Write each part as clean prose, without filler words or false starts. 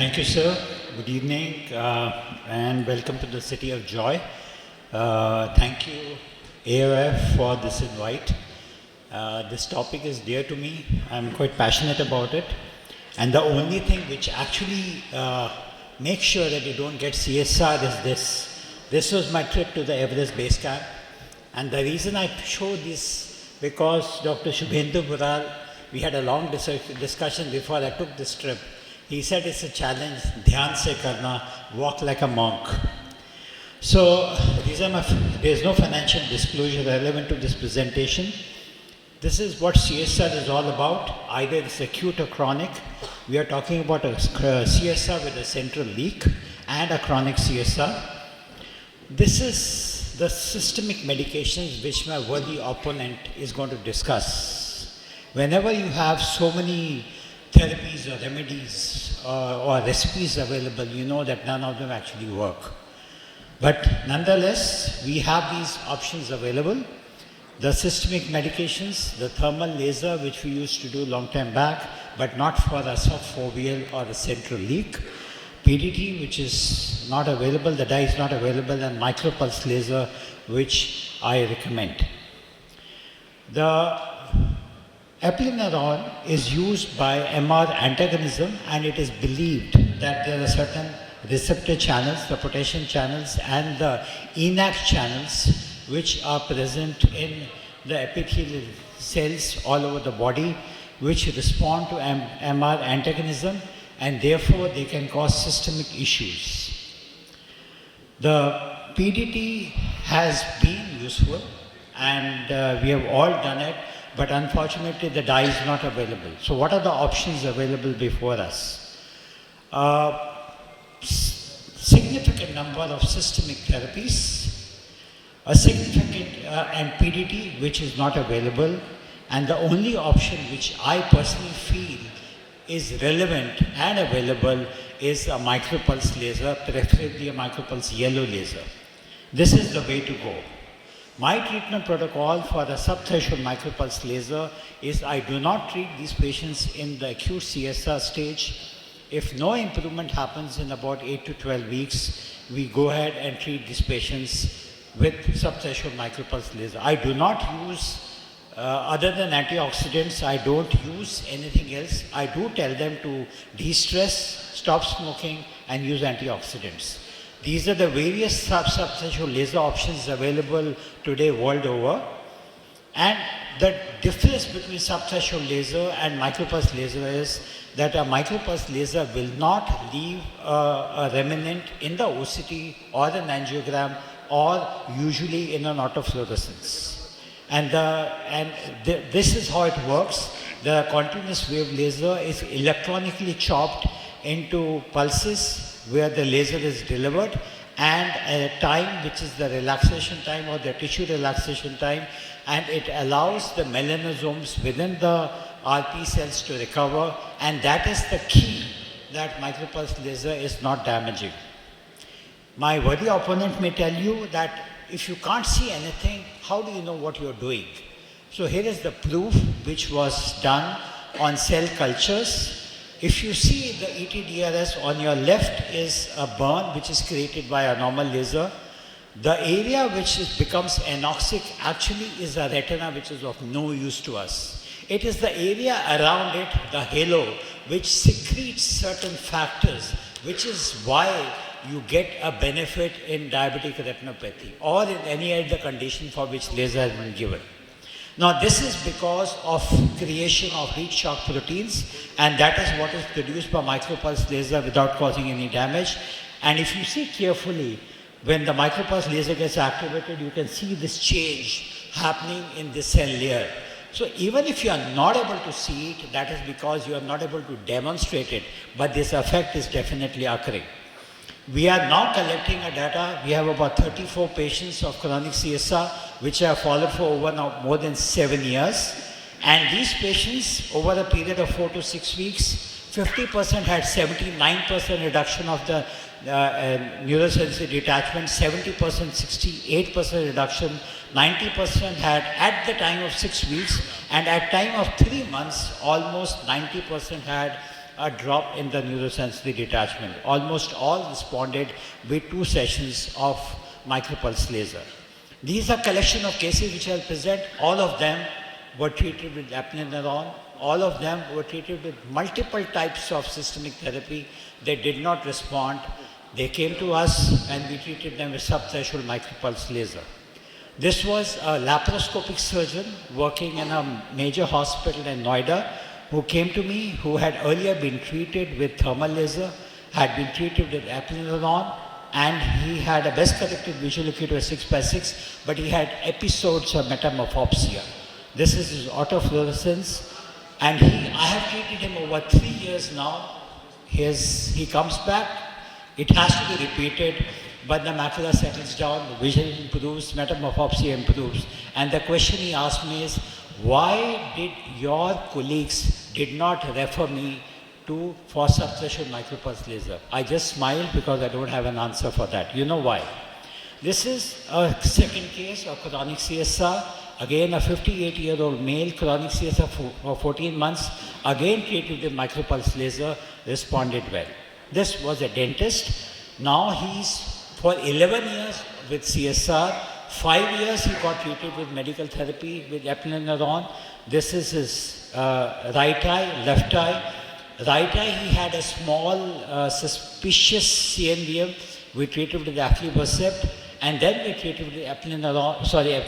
Thank you, sir. Good evening, and welcome to the City of Joy. Thank you, AOF, for this invite. This topic is dear to me. I'm quite passionate about it. And the only thing which actually makes sure that you don't get CSR is this. This was my trip to the Everest Base Camp. And the reason I show this, because Dr. Shubhendu Mural, we had a long discussion before I took this trip. He said it's a challenge, dhyan se karna, walk like a monk. So there's no financial disclosure relevant to this presentation. This is what CSR is all about. Either it's acute or chronic. We are talking about a CSR with a central leak and a chronic CSR. This is the systemic medications which my worthy opponent is going to discuss. Whenever you have so many therapies or remedies or recipes available, you know that none of them actually work. But nonetheless, we have these options available. The systemic medications, the thermal laser, which we used to do long time back, but not for a subfoveal or a central leak. PDT, which is not available, the dye is not available, and micropulse laser, which I recommend. The eplerenone is used by MR antagonism, and it is believed that there are certain receptor channels, the potassium channels and the ENaC channels, which are present in the epithelial cells all over the body, which respond to MR antagonism, and therefore they can cause systemic issues. The PDT has been useful, and we have all done it, but unfortunately the dye is not available. So what are the options available before us? Significant number of systemic therapies, a significant and PDT which is not available, and the only option which I personally feel is relevant and available is a micropulse laser, preferably a micropulse yellow laser. This is the way to go. My treatment protocol for the subthreshold micropulse laser is I do not treat these patients in the acute CSR stage. If no improvement happens in about 8 to 12 weeks, we go ahead and treat these patients with subthreshold micropulse laser. I do not use, other than antioxidants, I don't use anything else. I do tell them to de-stress, stop smoking, and use antioxidants. These are the various subthreshold laser options available today world over. And the difference between subthreshold laser and micropulse laser is that a micropulse laser will not leave a remnant in the OCT or an angiogram or usually in an autofluorescence. This is how it works. The continuous wave laser is electronically chopped into pulses where the laser is delivered, and a time which is the relaxation time or the tissue relaxation time, and it allows the melanosomes within the RP cells to recover, and that is the key, that micropulse laser is not damaging. My worthy opponent may tell you that if you can't see anything, how do you know what you're doing? So here is the proof which was done on cell cultures. If you see the ETDRS, on your left is a burn which is created by a normal laser. The area which becomes anoxic actually is a retina which is of no use to us. It is the area around it, the halo, which secretes certain factors, which is why you get a benefit in diabetic retinopathy or in any other condition for which laser has been given. Now this is because of creation of heat shock proteins, and that is what is produced by micropulse laser without causing any damage. And if you see carefully, when the micropulse laser gets activated, you can see this change happening in the cell layer. So even if you are not able to see it, that is because you are not able to demonstrate it, but this effect is definitely occurring. We are now collecting a data. We have about 34 patients of chronic CSR, which I have followed for over now more than 7 years. And these patients, over a period of 4 to 6 weeks, 50% had 79% reduction of the neurosensory detachment, 70%, 68% reduction, 90% had at the time of 6 weeks, and at time of 3 months, almost 90% had a drop in the neurosensory detachment. Almost all responded with 2 sessions of micropulse laser. These are collection of cases which I'll present. All of them were treated with apnea. All of them were treated with multiple types of systemic therapy. They did not respond. They came to us and we treated them with subthreshold micropulse laser. This was a laparoscopic surgeon working in a major hospital in Noida who came to me, who had earlier been treated with thermal laser, had been treated with apnea, and he had a best corrected visual acuity of 6/6, but he had episodes of metamorphopsia. This is his autofluorescence, and I have treated him over 3 years now. He comes back, it has to be repeated, but the macula settles down, the vision improves, metamorphopsia improves. And the question he asked me is, why did your colleagues did not refer me for subthreshold micropulse laser? I just smiled because I don't have an answer for that. You know why? This is a second case of chronic CSR. Again, a 58-year-old male, chronic CSR for 14 months, again treated with micropulse laser, responded well. This was a dentist. Now he's for 11 years with CSR, 5 years he got treated with medical therapy with apnea. This is his right eye, left eye. Right eye, he had a small suspicious CNVM. We treated with aflibercept, and then we treated with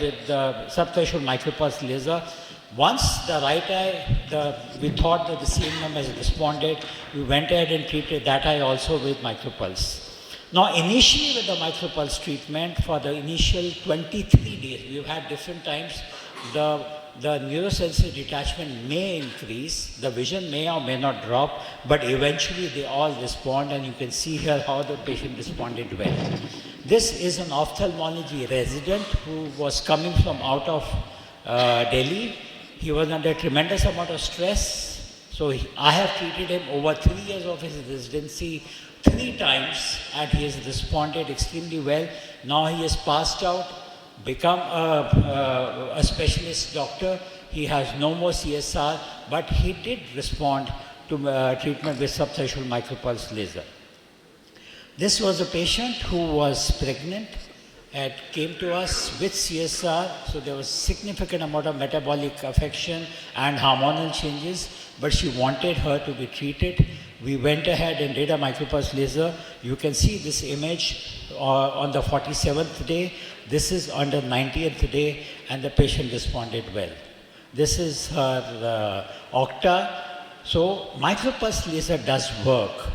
with the subthreshold micropulse laser. Once the right eye, we thought that the CNVM has responded, we went ahead and treated that eye also with micropulse. Now, initially with the micropulse treatment, for the initial 23 days, we've had different times, the neurosensory detachment may increase, the vision may or may not drop, but eventually they all respond, and you can see here how the patient responded well. This is an ophthalmology resident who was coming from out of Delhi. He was under a tremendous amount of stress, so I have treated him over 3 years of his residency 3 times, and he has responded extremely well. Now he has passed out, become a specialist doctor. He has no more CSR, but he did respond to treatment with subthreshold micropulse laser. This was a patient who was pregnant and came to us with CSR, so there was significant amount of metabolic affection and hormonal changes, but she wanted her to be treated. We went ahead and did a micropulse laser. You can see this image on the 47th day. This is on the 90th day, and the patient responded well. This is her octa. So micropulse laser does work.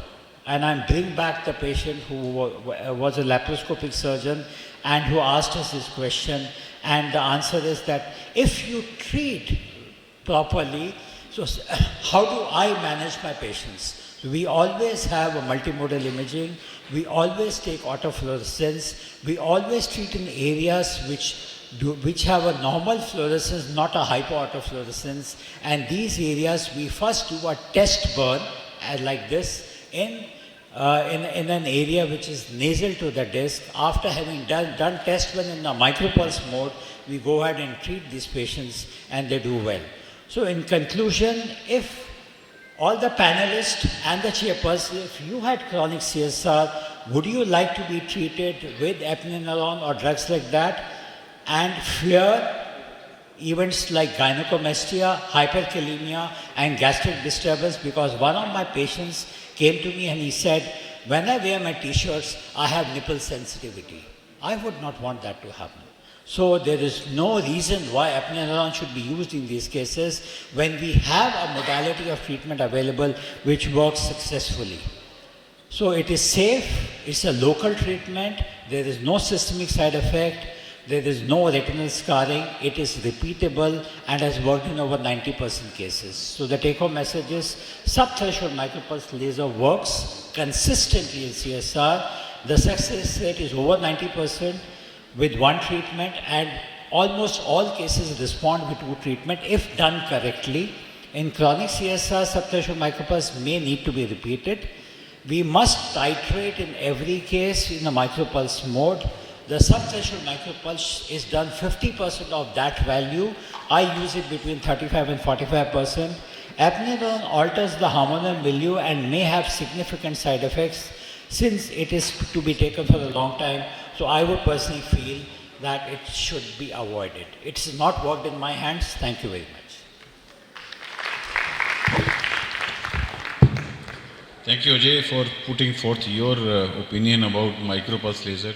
And I'm bringing back the patient who was a laparoscopic surgeon and who asked us this question. And the answer is that if you treat properly, so how do I manage my patients? We always have a multimodal imaging. We always take autofluorescence. We always treat in areas which have a normal fluorescence, not a hypoautofluorescence. And these areas, we first do a test burn, like this, in an area which is nasal to the disc. After having done test burn in the micropulse mode, we go ahead and treat these patients, and they do well. So in conclusion, if all the panelists and the chairperson, if you had chronic CSR, would you like to be treated with apnea or drugs like that and fear events like gynecomastia, hyperkalemia, and gastric disturbance? Because one of my patients came to me and he said, when I wear my t-shirts, I have nipple sensitivity. I would not want that to happen. So there is no reason why apnea should be used in these cases when we have a modality of treatment available which works successfully. So it is safe, it's a local treatment, there is no systemic side effect, there is no retinal scarring, it is repeatable and has worked in over 90% cases. So the take-home message is subthreshold micropulse laser works consistently in CSR. The success rate is over 90%. With one treatment, and almost all cases respond with 2 treatment if done correctly. In chronic CSR, subthreshold micropulse may need to be repeated. We must titrate in every case in the micropulse mode. The subthreshold micropulse is done 50% of that value. I use it between 35 and 45%. Apnodone alters the hormonal milieu and may have significant side effects since it is to be taken for a long time. So I would personally feel that it should be avoided. It's not worked in my hands. Thank you very much. Thank you, Ajay, for putting forth your opinion about micropulse laser.